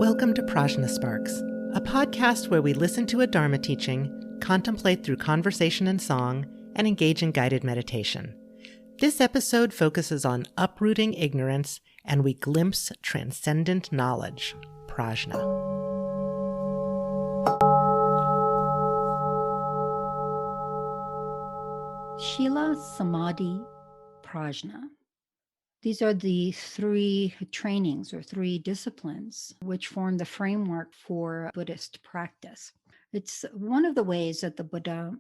Welcome to PRAJNA SPARKS, a podcast where we listen to a Dharma teaching, contemplate through conversation and song, and engage in guided meditation. This episode focuses on uprooting ignorance, and we glimpse transcendent knowledge, prajna. Shila, Samadhi, Prajna. These are the three trainings or three disciplines which form the framework for Buddhist practice. It's one of the ways that the Buddha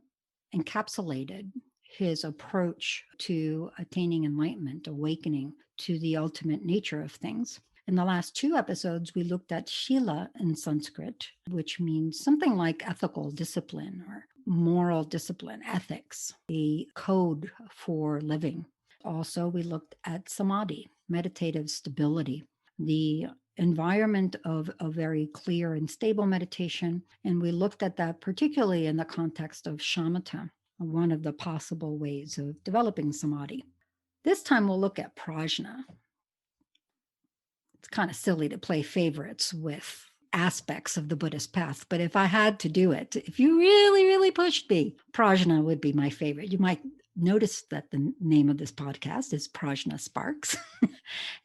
encapsulated his approach to attaining enlightenment, awakening to the ultimate nature of things. In the last two episodes, we looked at Shila in Sanskrit, which means something like ethical discipline or moral discipline, ethics, a code for living. Also, we looked at samadhi, meditative stability, the environment of a very clear and stable meditation. And we looked at that particularly in the context of shamatha, one of the possible ways of developing samadhi. This time we'll look at prajna. It's kind of silly to play favorites with aspects of the Buddhist path, but if I had to do it, if you really, really pushed me, prajna would be my favorite. You might notice that the name of this podcast is PRAJNA SPARKS.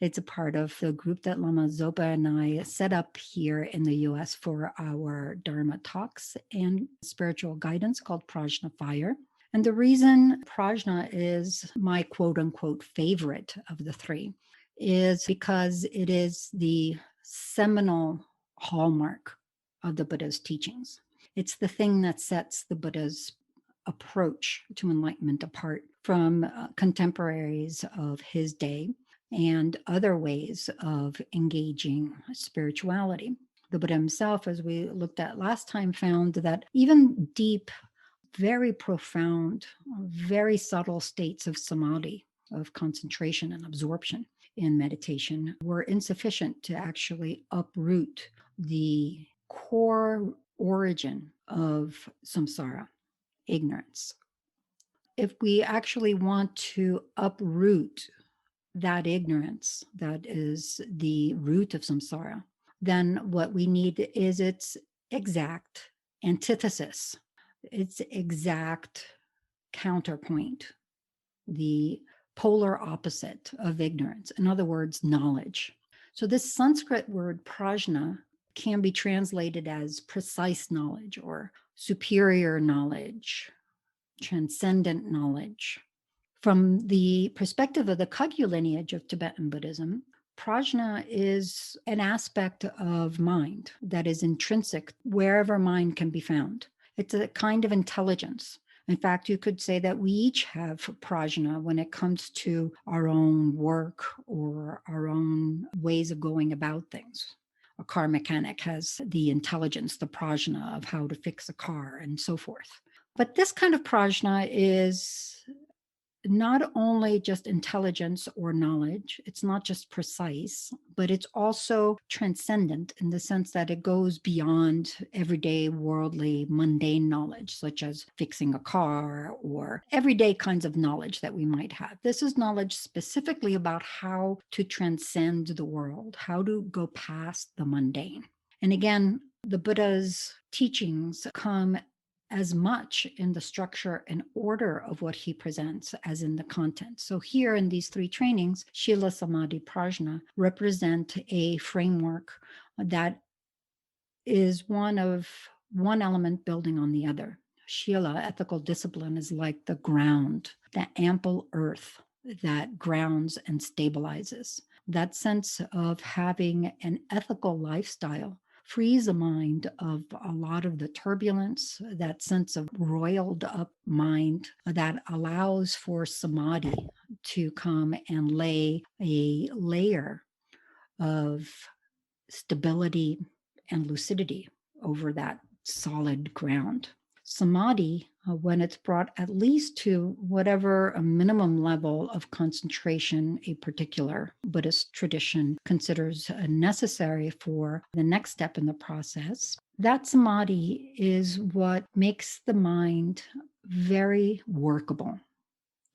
It's a part of the group that Lama Zopa and I set up here in the US for our Dharma talks and spiritual guidance called Prajna Fire. And the reason prajna is my quote unquote favorite of the three is because it is the seminal hallmark of the Buddha's teachings. It's the thing that sets the Buddha's approach to enlightenment apart from contemporaries of his day and other ways of engaging spirituality. The Buddha himself, as we looked at last time, found that even deep, very profound, very subtle states of samadhi, of concentration and absorption in meditation, were insufficient to actually uproot the core origin of samsara, ignorance. If we actually want to uproot that ignorance that is the root of samsara, then what we need is its exact antithesis, its exact counterpoint, the polar opposite of ignorance. In other words, knowledge. So this Sanskrit word prajna can be translated as precise knowledge or superior knowledge, transcendent knowledge. From the perspective of the Kagyu lineage of Tibetan Buddhism, prajna is an aspect of mind that is intrinsic wherever mind can be found. It's a kind of intelligence. In fact, you could say that we each have prajna when it comes to our own work or our own ways of going about things. A car mechanic has the intelligence, the prajna of how to fix a car and so forth. But this kind of prajna is not only just intelligence or knowledge, it's not just precise, but it's also transcendent in the sense that it goes beyond everyday worldly mundane knowledge, such as fixing a car or everyday kinds of knowledge that we might have. This is knowledge specifically about how to transcend the world, how to go past the mundane. And again, the Buddha's teachings come as much in the structure and order of what he presents as in the content. So here in these three trainings, Shila, Samadhi, Prajna represent a framework that is one element building on the other. Shila, ethical discipline, is like the ground, the ample earth that grounds and stabilizes. That sense of having an ethical lifestyle frees the mind of a lot of the turbulence, that sense of roiled up mind that allows for samadhi to come and lay a layer of stability and lucidity over that solid ground. Samadhi, when it's brought at least to whatever a minimum level of concentration a particular Buddhist tradition considers necessary for the next step in the process, that samadhi is what makes the mind very workable.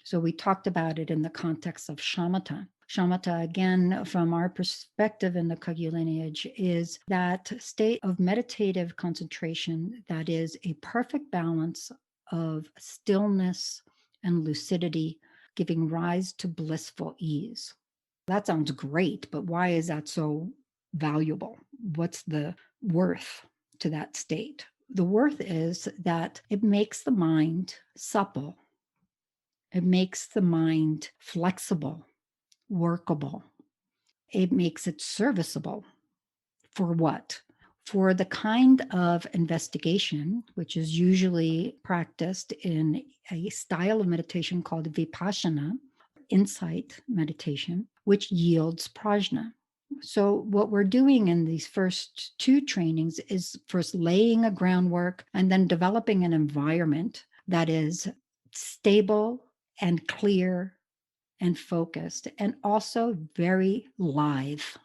So we talked about it in the context of shamatha. Shamatha, again, from our perspective in the Kagyu lineage, is that state of meditative concentration that is a perfect balance of stillness and lucidity, giving rise to blissful ease. That sounds great, but why is that so valuable? What's the worth to that state? The worth is that it makes the mind supple, it makes the mind flexible, workable. It makes it serviceable. For what? For the kind of investigation, which is usually practiced in a style of meditation called vipassana, insight meditation, which yields prajna. So, what we're doing in these first two trainings is first laying a groundwork and then developing an environment that is stable and clear and focused, and also very live,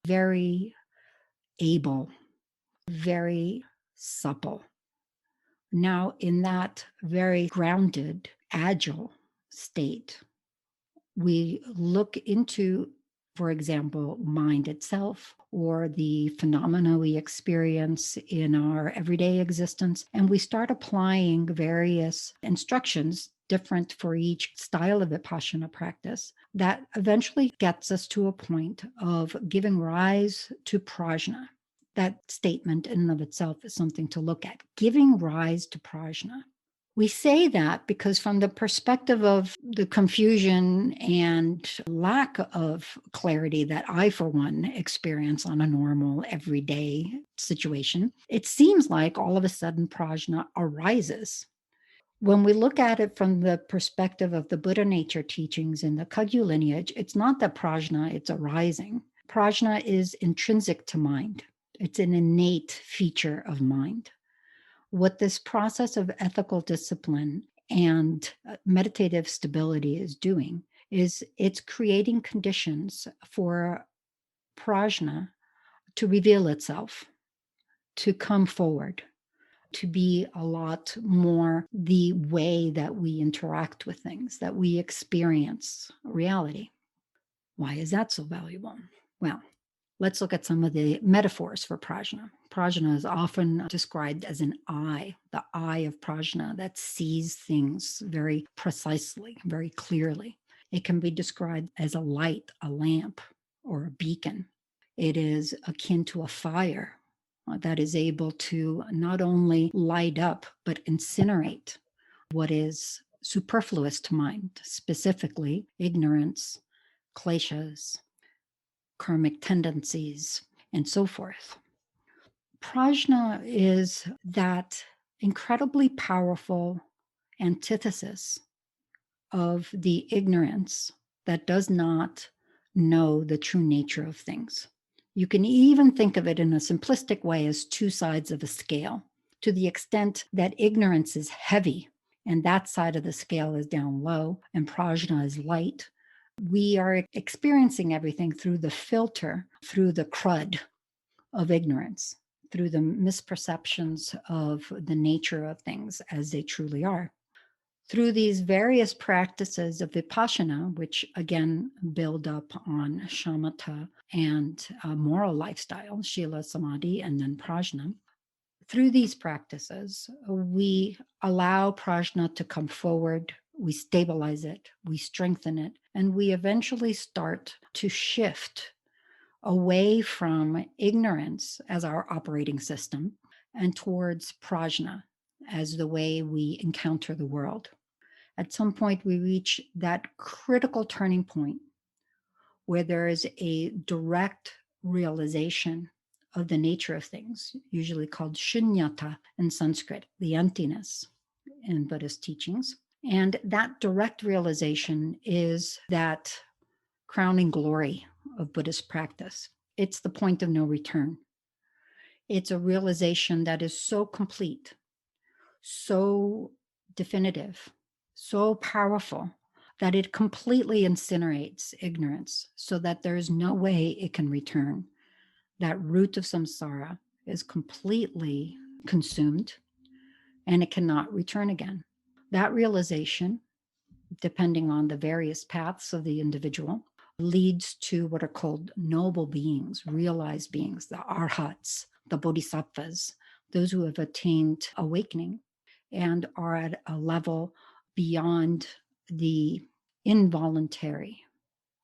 very able, very supple. Now, in that very grounded, agile state, we look into, for example, mind itself or the phenomena we experience in our everyday existence, and we start applying various instructions different for each style of vipassana practice that eventually gets us to a point of giving rise to prajna. That statement in and of itself is something to look at. Giving rise to prajna. We say that because, from the perspective of the confusion and lack of clarity that I, for one, experience on a normal, everyday situation, it seems like all of a sudden prajna arises. When we look at it from the perspective of the Buddha nature teachings in the Kagyu lineage, it's not that prajna, it's arising. Prajna is intrinsic to mind. It's an innate feature of mind. What this process of ethical discipline and meditative stability is doing is it's creating conditions for prajna to reveal itself, to come forward, to be a lot more the way that we interact with things, that we experience reality. Why is that so valuable? Well, let's look at some of the metaphors for prajna. Prajna is often described as an eye, the eye of prajna that sees things very precisely, very clearly. It can be described as a light, a lamp, or a beacon. It is akin to a fire that is able to not only light up, but incinerate what is superfluous to mind, specifically ignorance, kleshas, karmic tendencies, and so forth. Prajna is that incredibly powerful antithesis of the ignorance that does not know the true nature of things. You can even think of it in a simplistic way as two sides of a scale, to the extent that ignorance is heavy and that side of the scale is down low and prajna is light. We are experiencing everything through the filter, through the crud of ignorance, through the misperceptions of the nature of things as they truly are. Through these various practices of vipassana, which again build up on shamatha and moral lifestyle, shila, samadhi, and then prajna, through these practices, we allow prajna to come forward, we stabilize it, we strengthen it, and we eventually start to shift away from ignorance as our operating system and towards prajna as the way we encounter the world. At some point, we reach that critical turning point where there is a direct realization of the nature of things, usually called shunyata in Sanskrit, the emptiness in Buddhist teachings. And that direct realization is that crowning glory of Buddhist practice. It's the point of no return. It's a realization that is so complete, so definitive, so powerful that it completely incinerates ignorance so that there is no way it can return. That root of samsara is completely consumed and it cannot return again. That realization, depending on the various paths of the individual, leads to what are called noble beings, realized beings, the arhats, the bodhisattvas, those who have attained awakening and are at a level beyond the involuntary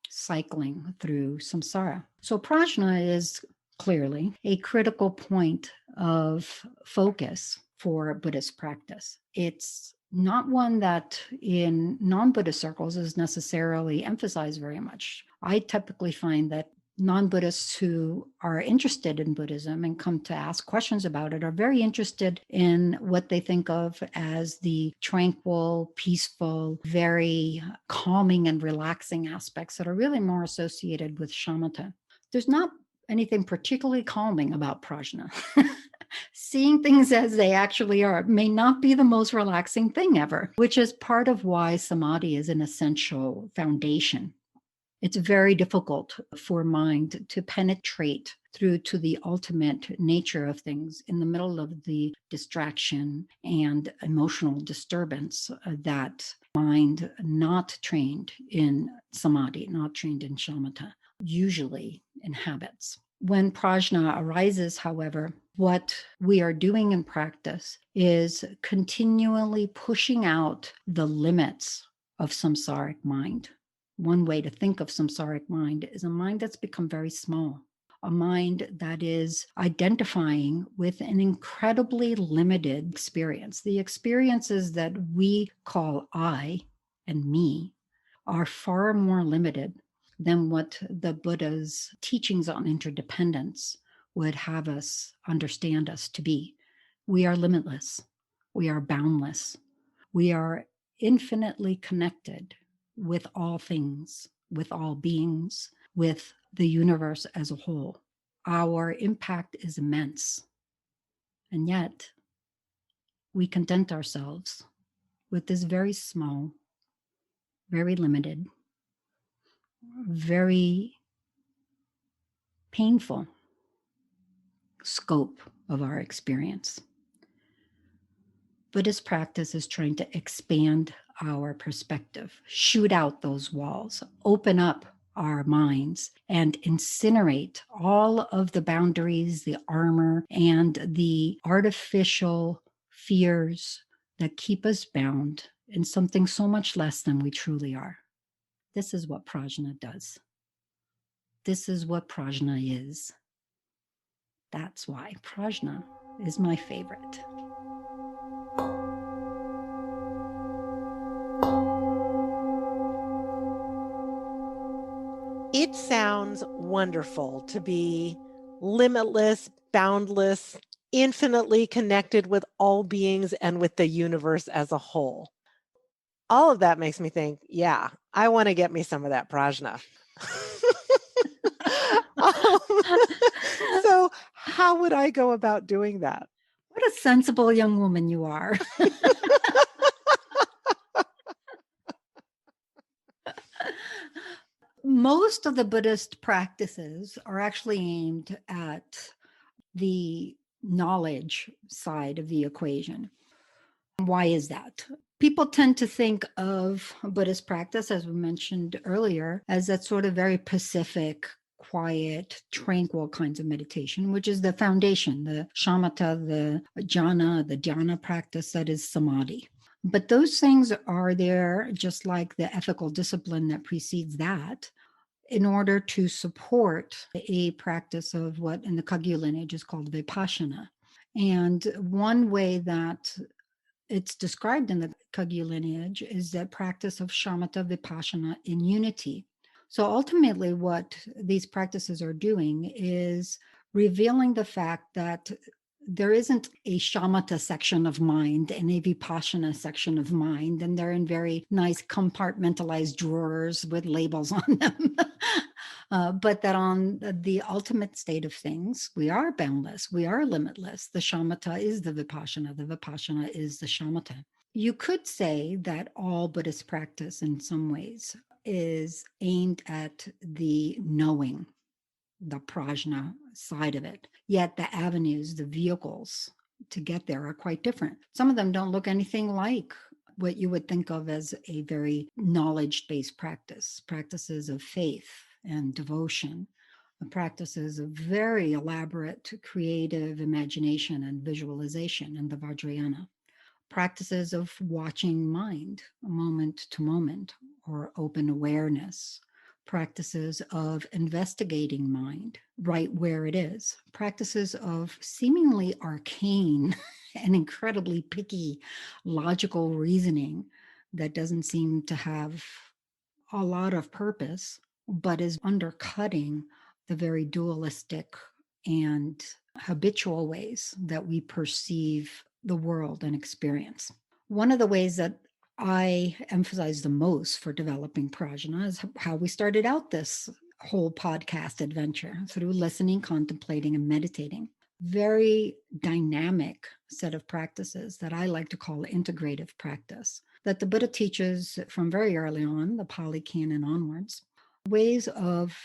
cycling through samsara. So prajna is clearly a critical point of focus for Buddhist practice. It's not one that in non-Buddhist circles is necessarily emphasized very much. I typically find that non-Buddhists who are interested in Buddhism and come to ask questions about it are very interested in what they think of as the tranquil, peaceful, very calming and relaxing aspects that are really more associated with shamatha. There's not anything particularly calming about prajna. Seeing things as they actually are may not be the most relaxing thing ever, which is part of why samadhi is an essential foundation. It's very difficult for mind to penetrate through to the ultimate nature of things in the middle of the distraction and emotional disturbance that mind not trained in samadhi, not trained in shamatha, usually inhabits. When prajna arises, however, what we are doing in practice is continually pushing out the limits of samsaric mind. One way to think of samsaric mind is a mind that's become very small, a mind that is identifying with an incredibly limited experience. The experiences that we call I and me are far more limited than what the Buddha's teachings on interdependence would have us understand us to be. We are limitless. We are boundless. We are infinitely connected with all things, with all beings, with the universe as a whole. Our impact is immense. And yet, we content ourselves with this very small, very limited, very painful scope of our experience. Buddhist practice is trying to expand our perspective, shoot out those walls, open up our minds, and incinerate all of the boundaries, the armor, and the artificial fears that keep us bound in something so much less than we truly are. This is what prajna does. This is what prajna is. That's why prajna is my favorite. It sounds wonderful to be limitless, boundless, infinitely connected with all beings and with the universe as a whole. All of that makes me think, yeah, I want to get me some of that prajna. So how would I go about doing that? What a sensible young woman you are. Most of the Buddhist practices are actually aimed at the knowledge side of the equation. Why is that? People tend to think of Buddhist practice, as we mentioned earlier, as that sort of very pacific, quiet, tranquil kinds of meditation, which is the foundation, the shamatha, the jhana, the dhyana practice that is samadhi. But those things are there, just like the ethical discipline that precedes that, in order to support a practice of what in the Kagyu lineage is called vipassana. And one way that it's described in the Kagyu lineage is that practice of shamatha vipassana in unity. So ultimately, what these practices are doing is revealing the fact that there isn't a shamatha section of mind and a vipassana section of mind, and they're in very nice compartmentalized drawers with labels on them. But that on the ultimate state of things, we are boundless, we are limitless. The shamatha is the vipassana is the shamatha. You could say that all Buddhist practice in some ways is aimed at the knowing, the prajna side of it. Yet the avenues, the vehicles to get there are quite different. Some of them don't look anything like what you would think of as a very knowledge-based practice, practices of faith and devotion, practices of very elaborate creative imagination and visualization in the Vajrayana, practices of watching mind moment to moment or open awareness, practices of investigating mind right where it is, practices of seemingly arcane and incredibly picky logical reasoning that doesn't seem to have a lot of purpose, but is undercutting the very dualistic and habitual ways that we perceive the world and experience. One of the ways that I emphasize the most for developing prajna is how we started out this whole podcast adventure through listening, contemplating, and meditating. Very dynamic set of practices that I like to call integrative practice that the Buddha teaches from very early on, the Pali Canon onwards, ways of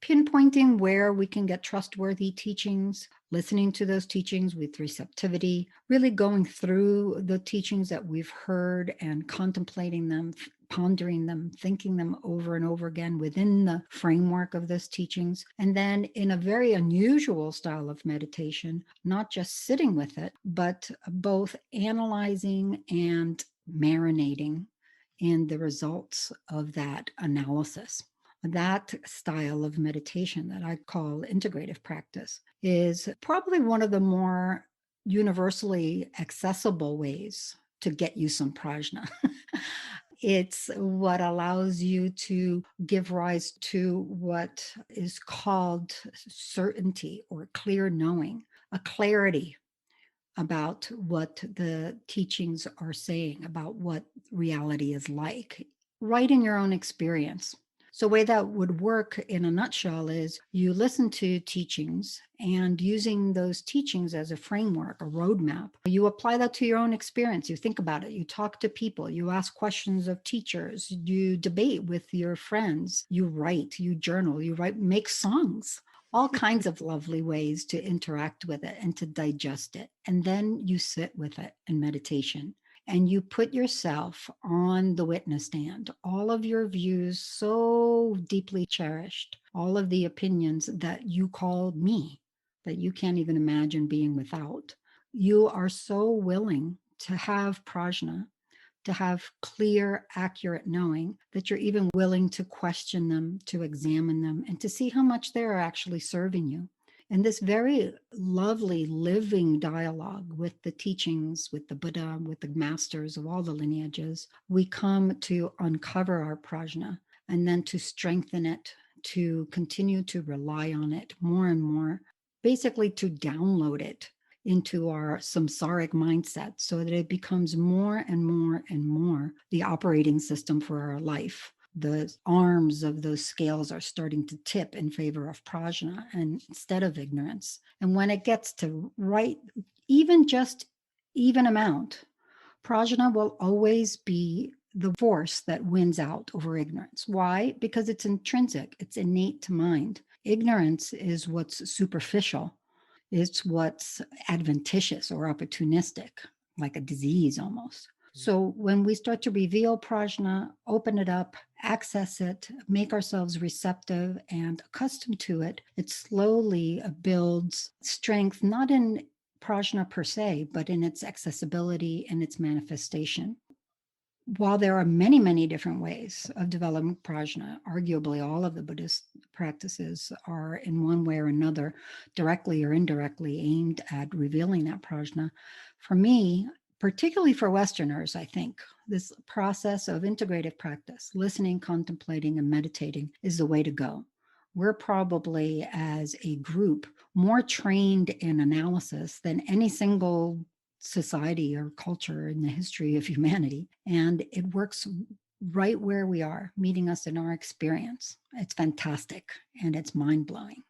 pinpointing where we can get trustworthy teachings, listening to those teachings with receptivity, really going through the teachings that we've heard and contemplating them, pondering them, thinking them over and over again within the framework of those teachings. And then in a very unusual style of meditation, not just sitting with it, but both analyzing and marinating in the results of that analysis. That style of meditation that I call integrative practice is probably one of the more universally accessible ways to get you some prajna. It's what allows you to give rise to what is called certainty or clear knowing, a clarity about what the teachings are saying, about what reality is like, right in your own experience. So, the way that would work in a nutshell is you listen to teachings, and using those teachings as a framework, a roadmap, you apply that to your own experience. You think about it, you talk to people, you ask questions of teachers, you debate with your friends, you write, you journal, you write, make songs, all kinds of lovely ways to interact with it and to digest it. And then you sit with it in meditation and you put yourself on the witness stand, all of your views so deeply cherished, all of the opinions that you call me, that you can't even imagine being without. You are so willing to have prajna, to have clear, accurate knowing that you're even willing to question them, to examine them, and to see how much they're actually serving you. And this very lovely living dialogue with the teachings, with the Buddha, with the masters of all the lineages, we come to uncover our prajna and then to strengthen it, to continue to rely on it more and more, basically to download it into our samsaric mindset so that it becomes more and more and more the operating system for our life. The arms of those scales are starting to tip in favor of prajna and instead of ignorance. And when it gets to right, even just even amount, prajna will always be the force that wins out over ignorance. Why? Because it's intrinsic, it's innate to mind. Ignorance is what's superficial. It's what's adventitious or opportunistic, like a disease almost. So when we start to reveal prajna, open it up, access it, make ourselves receptive and accustomed to it, it slowly builds strength, not in prajna per se, but in its accessibility and its manifestation. While there are many, many different ways of developing prajna, arguably all of the Buddhist practices are in one way or another, directly or indirectly aimed at revealing that prajna. For me, particularly for Westerners, I think this process of integrative practice, listening, contemplating, and meditating is the way to go. We're probably, as a group, more trained in analysis than any single society or culture in the history of humanity. And it works right where we are, meeting us in our experience. It's fantastic and it's mind-blowing.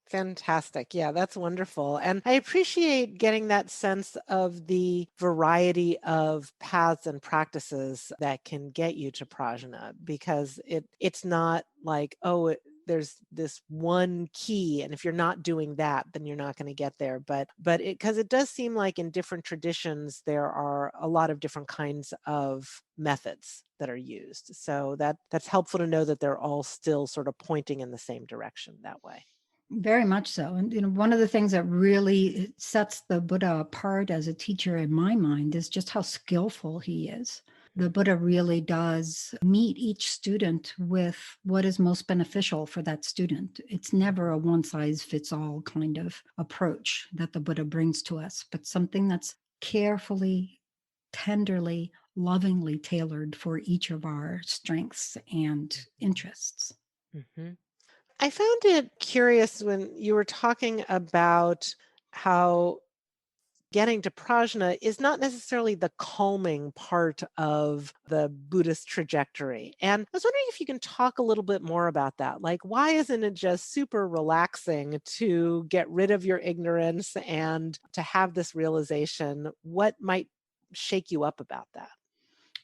Fantastic. Yeah, that's wonderful. And I appreciate getting that sense of the variety of paths and practices that can get you to prajna, because it's not like, oh, there's this one key, and if you're not doing that, then you're not going to get there. But because it does seem like in different traditions there are a lot of different kinds of methods that are used. So that's helpful to know that they're all still sort of pointing in the same direction that way. Very much so. And one of the things that really sets the Buddha apart as a teacher in my mind is just how skillful he is. The Buddha really does meet each student with what is most beneficial for that student. It's never a one size fits all kind of approach that the Buddha brings to us, but something that's carefully, tenderly, lovingly tailored for each of our strengths and interests. Mm-hmm. I found it curious when you were talking about how getting to prajna is not necessarily the calming part of the Buddhist trajectory. And I was wondering if you can talk a little bit more about that. Like, why isn't it just super relaxing to get rid of your ignorance and to have this realization? What might shake you up about that?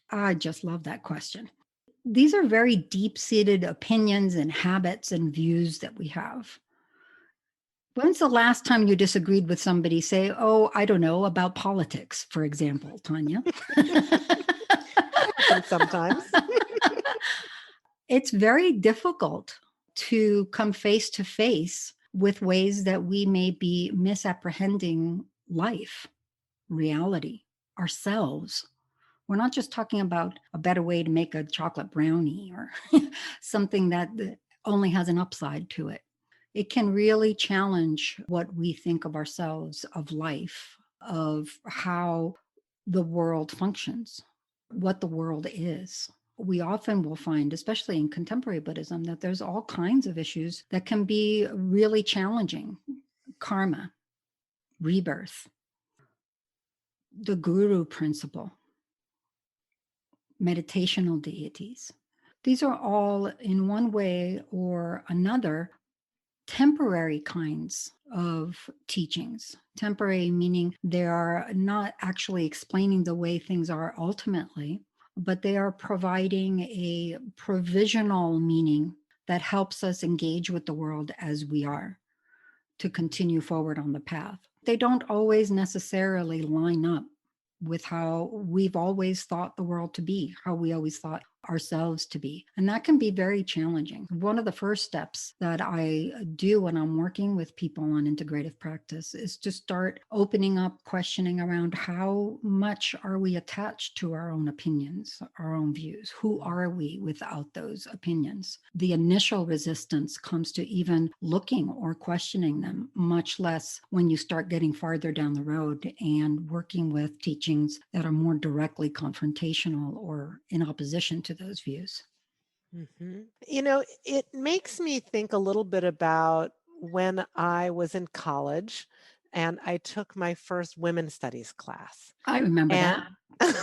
I just love that question. These are very deep-seated opinions and habits and views that we have. When's the last time you disagreed with somebody, say, oh, I don't know, about politics, for example, Tania? Happens sometimes. It's very difficult to come face to face with ways that we may be misapprehending life, reality, ourselves. We're not just talking about a better way to make a chocolate brownie or something that only has an upside to it. It can really challenge what we think of ourselves, of life, of how the world functions, what the world is. We often will find, especially in contemporary Buddhism, that there's all kinds of issues that can be really challenging. Karma, rebirth, the guru principle, meditational deities. These are all, in one way or another, temporary kinds of teachings. Temporary meaning they are not actually explaining the way things are ultimately, but they are providing a provisional meaning that helps us engage with the world as we are to continue forward on the path. They don't always necessarily line up with how we've always thought the world to be, how we always thought ourselves to be. And that can be very challenging. One of the first steps that I do when I'm working with people on integrative practice is to start opening up, questioning around how much are we attached to our own opinions, our own views? Who are we without those opinions? The initial resistance comes to even looking or questioning them, much less when you start getting farther down the road and working with teachings that are more directly confrontational or in opposition to those views. Mm-hmm. It makes me think a little bit about when I was in college and I took my first women's studies class. I remember And that.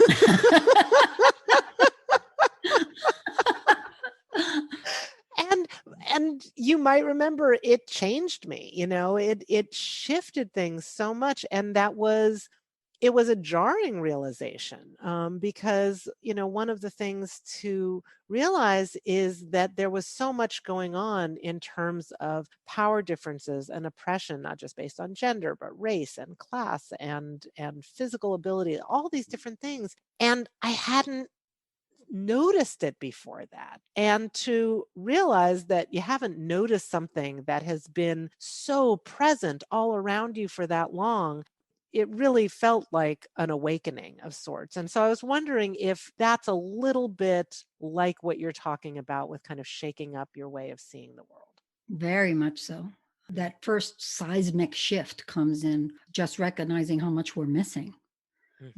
and you might remember it changed me. It shifted things so much, and it was a jarring realization, because one of the things to realize is that there was so much going on in terms of power differences and oppression, not just based on gender, but race and class and physical ability, all these different things. And I hadn't noticed it before that. And to realize that you haven't noticed something that has been so present all around you for that long, it really felt like an awakening of sorts. And so I was wondering if that's a little bit like what you're talking about with kind of shaking up your way of seeing the world. Very much so. That first seismic shift comes in just recognizing how much we're missing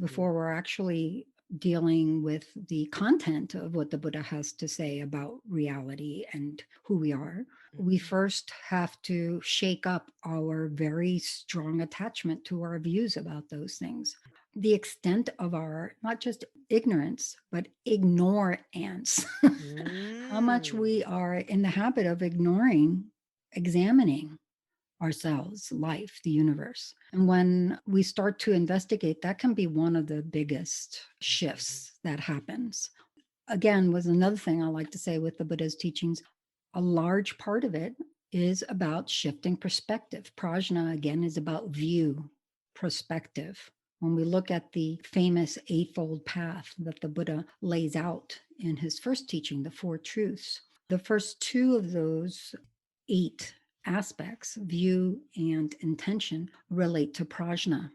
before we're actually dealing with the content of what the Buddha has to say about reality and who we are. We first have to shake up our very strong attachment to our views about those things. The extent of our, not just ignorance, but ignorance. How much we are in the habit of ignoring, examining ourselves, life, the universe. And when we start to investigate, that can be one of the biggest shifts that happens. Again, was another thing I like to say with the Buddha's teachings. A large part of it is about shifting perspective. Prajna, again, is about view, perspective. When we look at the famous Eightfold Path that the Buddha lays out in his first teaching, the Four Truths, the first two of those 8 aspects, view and intention, relate to prajna,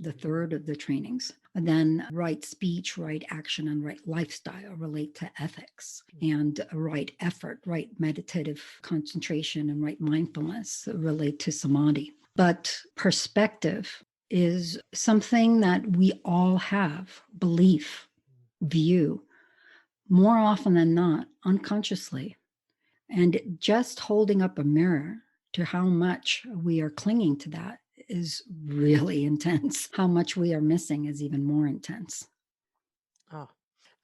the third of the trainings. And then right speech, right action, and right lifestyle relate to ethics. And right effort, right meditative concentration, and right mindfulness relate to samadhi. But perspective is something that we all have, belief, view, more often than not, unconsciously. And just holding up a mirror to how much we are clinging to that is really intense. How much we are missing is even more intense. Oh,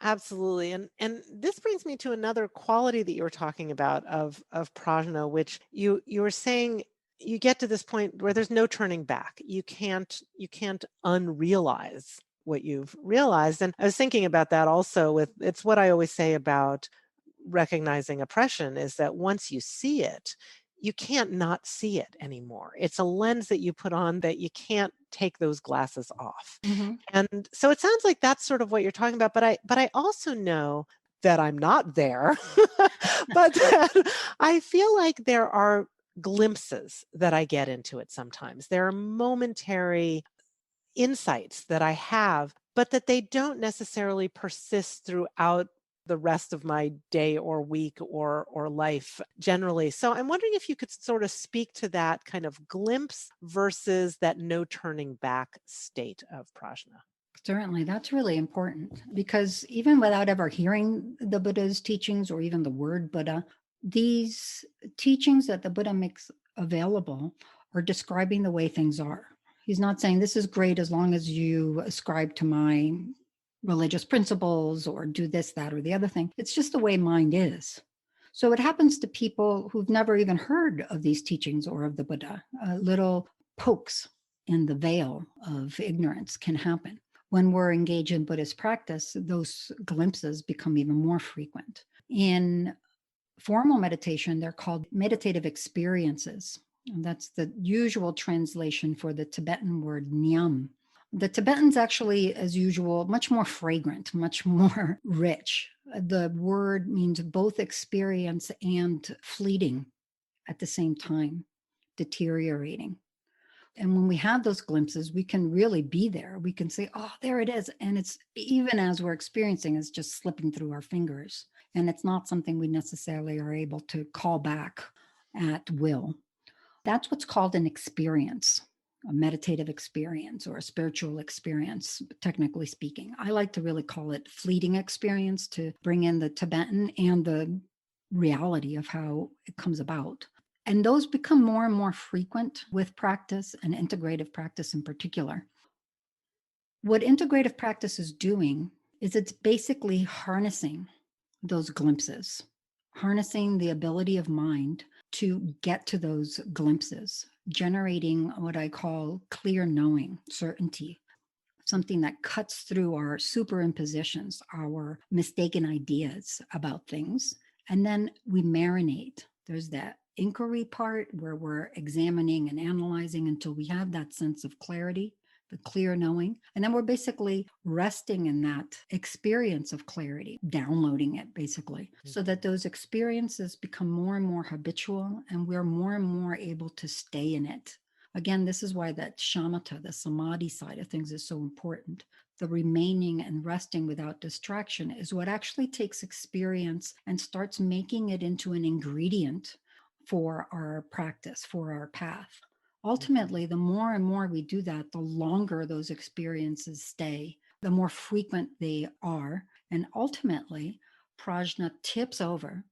absolutely. And this brings me to another quality that you were talking about of prajna, which you were saying you get to this point where there's no turning back. You can't unrealize what you've realized. And I was thinking about that also with, it's what I always say about recognizing oppression, is that once you see it, you can't not see it anymore. It's a lens that you put on that you can't take those glasses off. Mm-hmm. And so it sounds like that's sort of what you're talking about, but I also know that I'm not there, but that I feel like there are glimpses that I get into it sometimes. There are momentary insights that I have, but that they don't necessarily persist throughout the rest of my day or week or life generally. So I'm wondering if you could sort of speak to that kind of glimpse versus that no turning back state of prajna. Certainly, that's really important because even without ever hearing the Buddha's teachings or even the word Buddha, these teachings that the Buddha makes available are describing the way things are. He's not saying this is great as long as you ascribe to my religious principles or do this, that, or the other thing. It's just the way mind is. So it happens to people who've never even heard of these teachings or of the Buddha. Little pokes in the veil of ignorance can happen. When we're engaged in Buddhist practice, those glimpses become even more frequent. In formal meditation, they're called meditative experiences. And that's the usual translation for the Tibetan word nyam. The Tibetan's actually, as usual, much more fragrant, much more rich. The word means both experience and fleeting at the same time, deteriorating. And when we have those glimpses, we can really be there. We can say, oh, there it is. And it's even as we're experiencing, it's just slipping through our fingers. And it's not something we necessarily are able to call back at will. That's what's called an experience, a meditative experience or a spiritual experience, technically speaking. I like to really call it fleeting experience to bring in the Tibetan and the reality of how it comes about. And those become more and more frequent with practice and integrative practice in particular. What integrative practice is doing is it's basically harnessing those glimpses, harnessing the ability of mind to get to those glimpses, generating what I call clear knowing, certainty, something that cuts through our superimpositions, our mistaken ideas about things. And then we marinate. There's that inquiry part where we're examining and analyzing until we have that sense of clarity, the clear knowing. And then we're basically resting in that experience of clarity, downloading it basically, so that those experiences become more and more habitual and we're more and more able to stay in it. Again, this is why that shamatha, the samadhi side of things, is so important. The remaining and resting without distraction is what actually takes experience and starts making it into an ingredient for our practice, for our path. Ultimately, the more and more we do that, the longer those experiences stay, the more frequent they are. And ultimately, prajna tips over,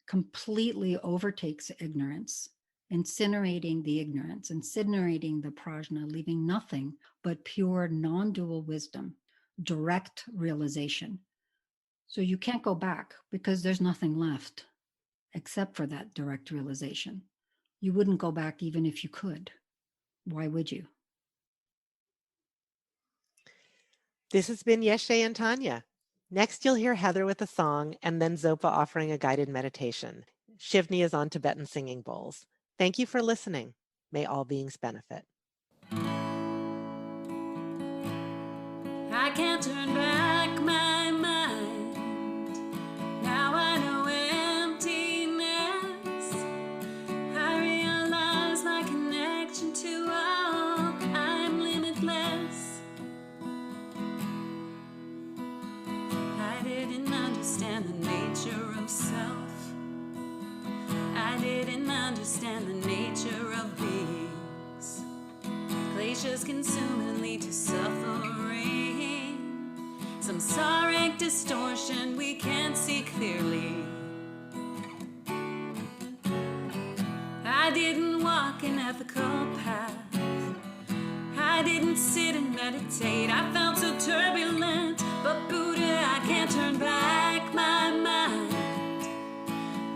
completely overtakes ignorance, incinerating the ignorance, incinerating the prajna, leaving nothing but pure non-dual wisdom, direct realization. So you can't go back because there's nothing left except for that direct realization. You wouldn't go back even if you could. Why would you? This has been Yeshe and Tanya. Next, you'll hear Heather with a song and then Zopa offering a guided meditation. Shivni is on Tibetan singing bowls. Thank you for listening. May all beings benefit. I can't turn back my mind. Now I know emptiness. I realize my connection to all. I'm limitless. I didn't understand the nature of self. I didn't understand the nature of beings. Glaciers consume and lead to suffering. Samsaric distortion we can't see clearly. I didn't walk an ethical path. I didn't sit and meditate. I felt so turbulent, but Buddha, I can't turn back my mind.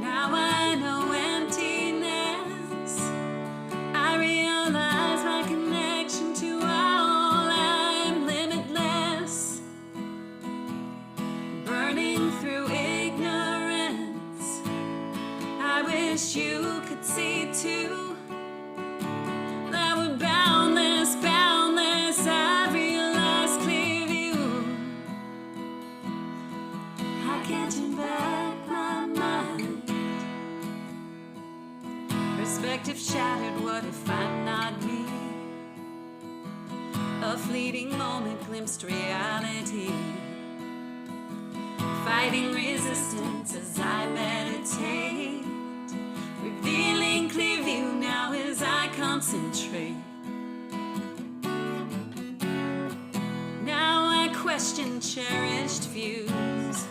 Now I know emptiness. I realize my connection to all. I'm limitless. Burning through ignorance. I wish you could see too that we're boundless, boundless. I realize clear view. I can't turn back my mind. Perspective shattered, what if I'm not me? A fleeting moment glimpsed reality. Fighting resistance as I meditate. Revealing clear view now as I concentrate. Now I question cherished views.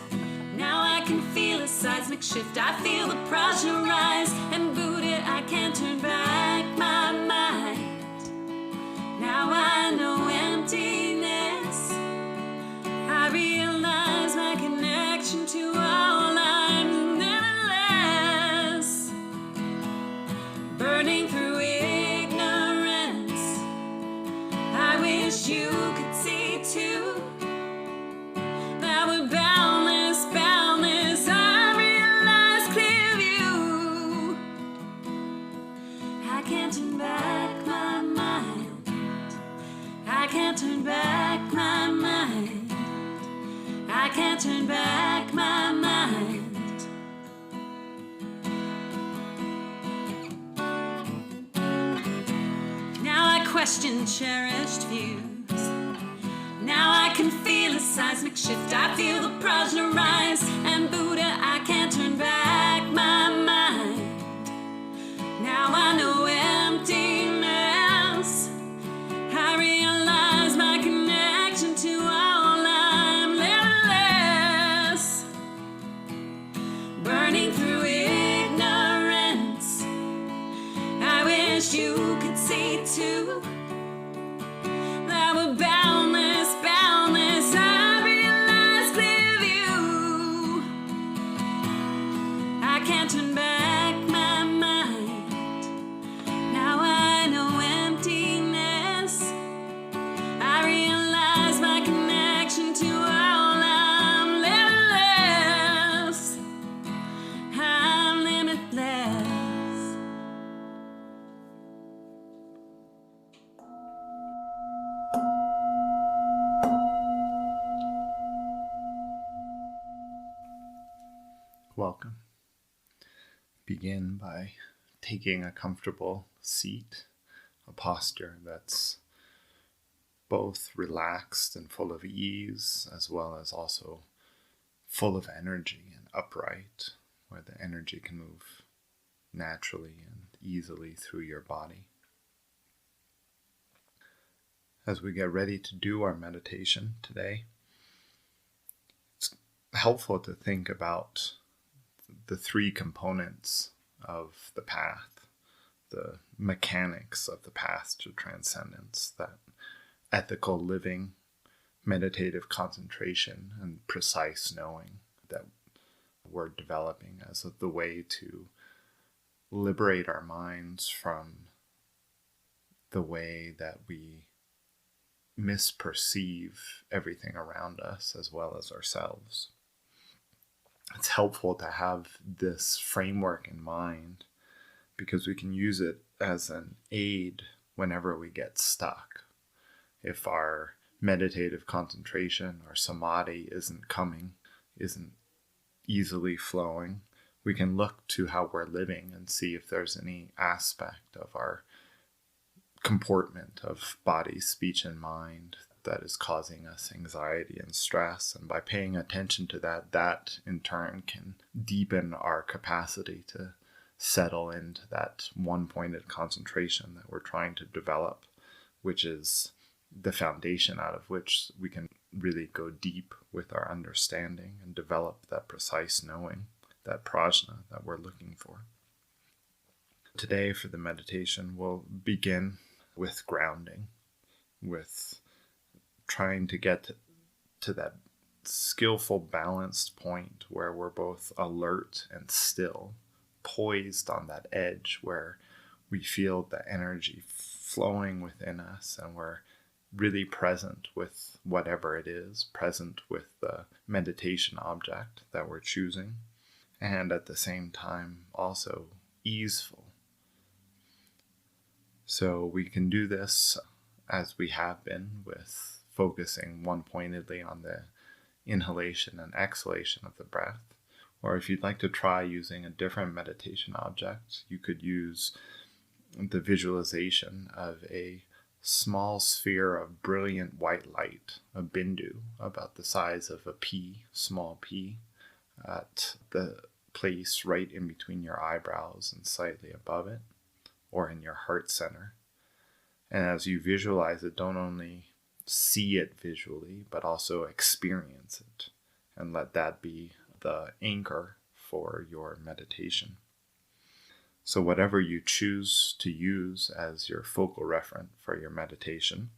Now I can feel a seismic shift. I feel the prajna rise. And Buddha, I can't turn back my mind. Now I know emptiness. I realize my connection to all. I'm limitless. Burning through ignorance. I wish you could see too that we're boundless, boundless. I realize clear view. I can't turn back my mind. I can't turn back my mind. I can't turn back my mind. Now I question cherished views. Now I can feel a seismic shift. I feel the prajna rise. And Buddha, I can't turn back my mind. Now I know emptiness. I realize my connection to all. I'm limitless. Burning through ignorance. I wish you could see too that we're boundless, boundless. I realize clear view. I can't turn back my mind. Now I know emptiness. I realize my connection to all. I'm limitless. I'm limitless. Welcome. Begin by taking a comfortable seat, a posture that's both relaxed and full of ease, as well as also full of energy and upright, where the energy can move naturally and easily through your body. As we get ready to do our meditation today, it's helpful to think about the three components of the path, the mechanics of the path to transcendence, that ethical living, meditative concentration, and precise knowing that we're developing as the way to liberate our minds from the way that we misperceive everything around us as well as ourselves. it's helpful to have this framework in mind because we can use it as an aid whenever we get stuck. If our meditative concentration or samadhi isn't easily flowing, we can look to how we're living and see if there's any aspect of our comportment of body, speech, and mind that is causing us anxiety and stress. And by paying attention to that, that in turn can deepen our capacity to settle into that one-pointed concentration that we're trying to develop, which is the foundation out of which we can really go deep with our understanding and develop that precise knowing, that prajna that we're looking for. Today for the meditation, we'll begin with grounding, with trying to get to that skillful, balanced point where we're both alert and still, poised on that edge where we feel the energy flowing within us and we're really present with whatever it is, present with the meditation object that we're choosing, and at the same time also easeful. So we can do this as we have been, with focusing one-pointedly on the inhalation and exhalation of the breath. Or if you'd like to try using a different meditation object, you could use the visualization of a small sphere of brilliant white light, a bindu, about the size of a pea, small pea, at the place right in between your eyebrows and slightly above it, or in your heart center. And as you visualize it, don't only see it visually, but also experience it, and let that be the anchor for your meditation. So whatever you choose to use as your focal referent for your meditation,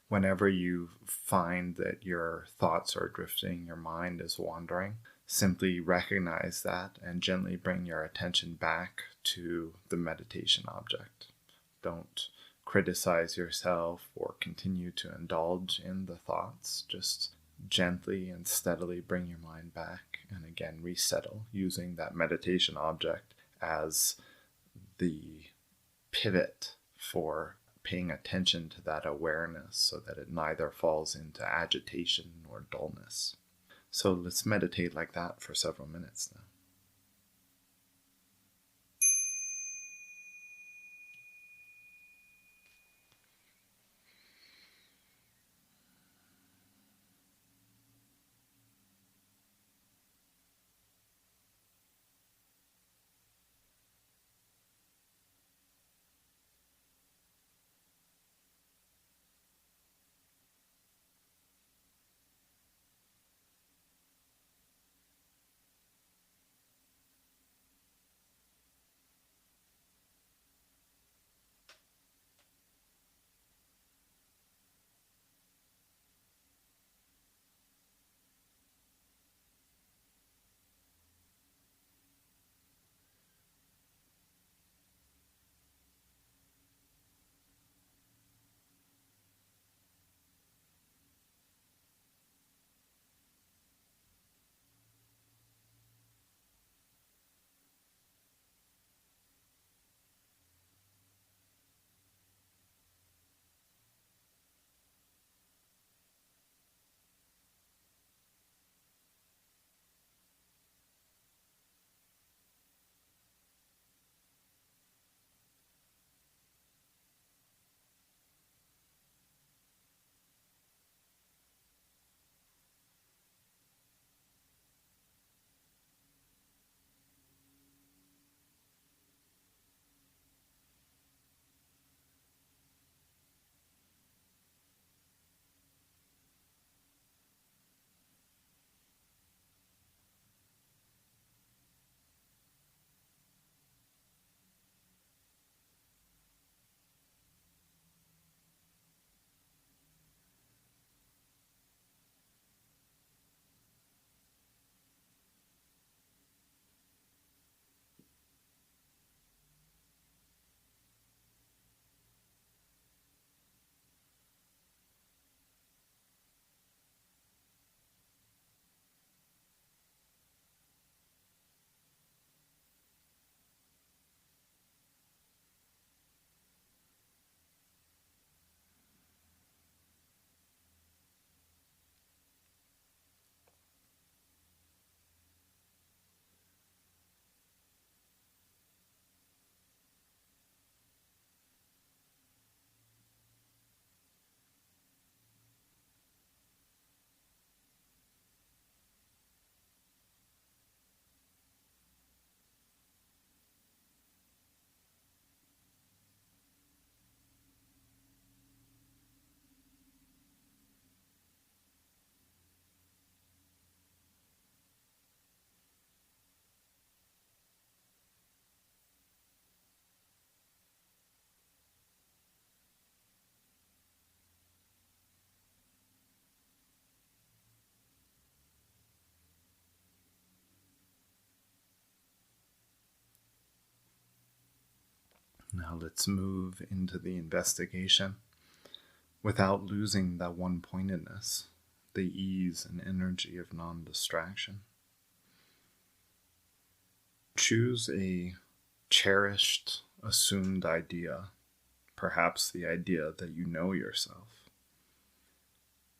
whenever you find that your thoughts are drifting, your mind is wandering, simply recognize that and gently bring your attention back to the meditation object. Don't criticize yourself or continue to indulge in the thoughts. Just gently and steadily bring your mind back and again resettle using that meditation object as the pivot for paying attention to that awareness so that it neither falls into agitation nor dullness. So let's meditate like that for several minutes now. Now let's move into the investigation without losing that one-pointedness, the ease and energy of non-distraction. Choose a cherished, assumed idea, perhaps the idea that you know yourself,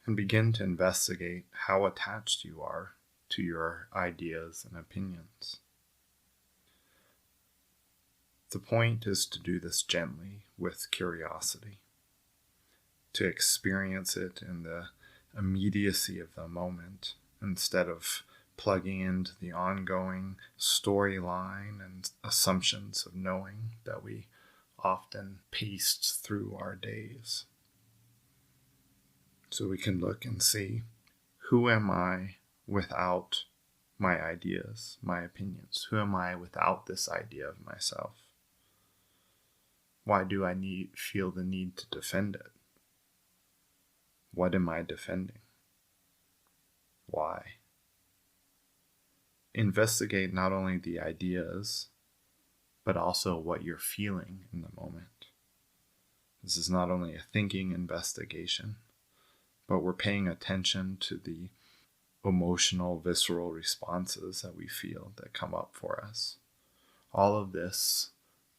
and begin to investigate how attached you are to your ideas and opinions. The point is to do this gently with curiosity, to experience it in the immediacy of the moment instead of plugging into the ongoing storyline and assumptions of knowing that we often paste through our days. So we can look and see, who am I without my ideas, my opinions? Who am I without this idea of myself? Why do I feel the need to defend it? What am I defending? Why? Investigate not only the ideas, but also what you're feeling in the moment. This is not only a thinking investigation, but we're paying attention to the emotional, visceral responses that we feel that come up for us. All of this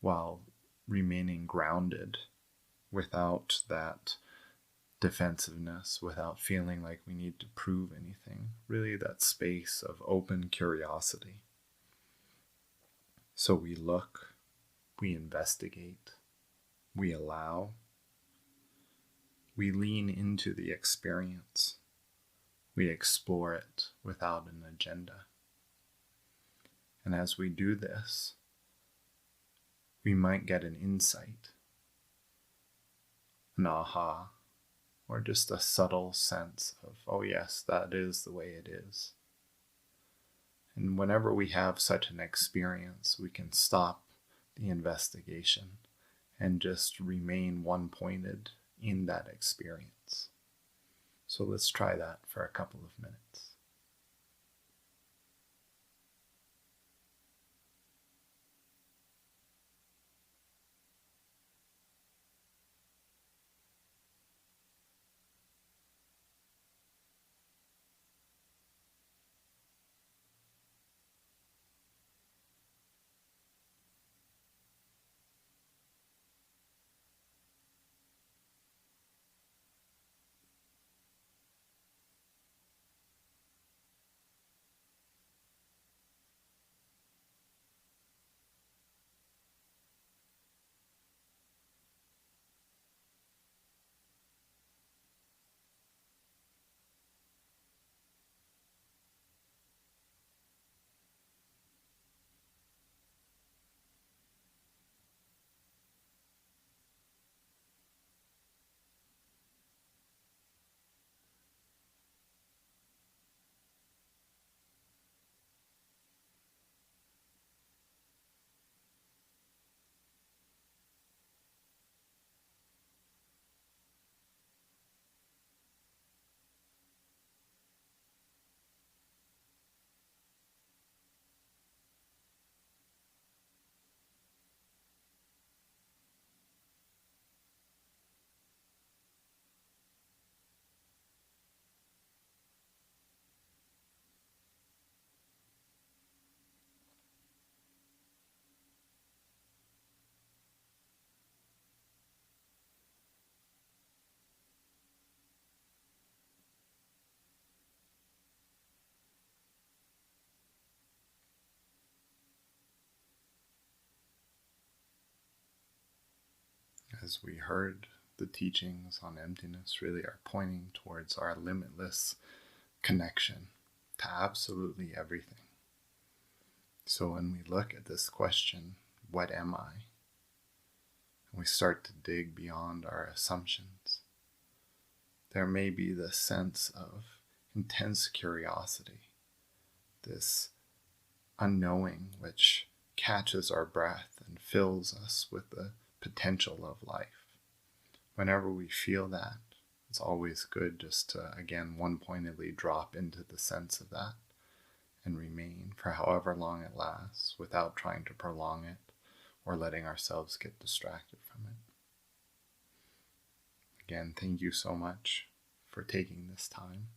while remaining grounded, without that defensiveness, without feeling like we need to prove anything. Really that space of open curiosity. So we look, we investigate, we allow, we lean into the experience, we explore it without an agenda. And as we do this, we might get an insight, an aha, or just a subtle sense of, oh yes, that is the way it is. And whenever we have such an experience, we can stop the investigation and just remain one-pointed in that experience. So let's try that for a couple of minutes. As we heard, the teachings on emptiness really are pointing towards our limitless connection to absolutely everything. So when we look at this question, what am I? And we start to dig beyond our assumptions, there may be this sense of intense curiosity, this unknowing which catches our breath and fills us with the potential of life. Whenever we feel that, it's always good just to, again, one-pointedly drop into the sense of that and remain for however long it lasts without trying to prolong it or letting ourselves get distracted from it. Again, thank you so much for taking this time.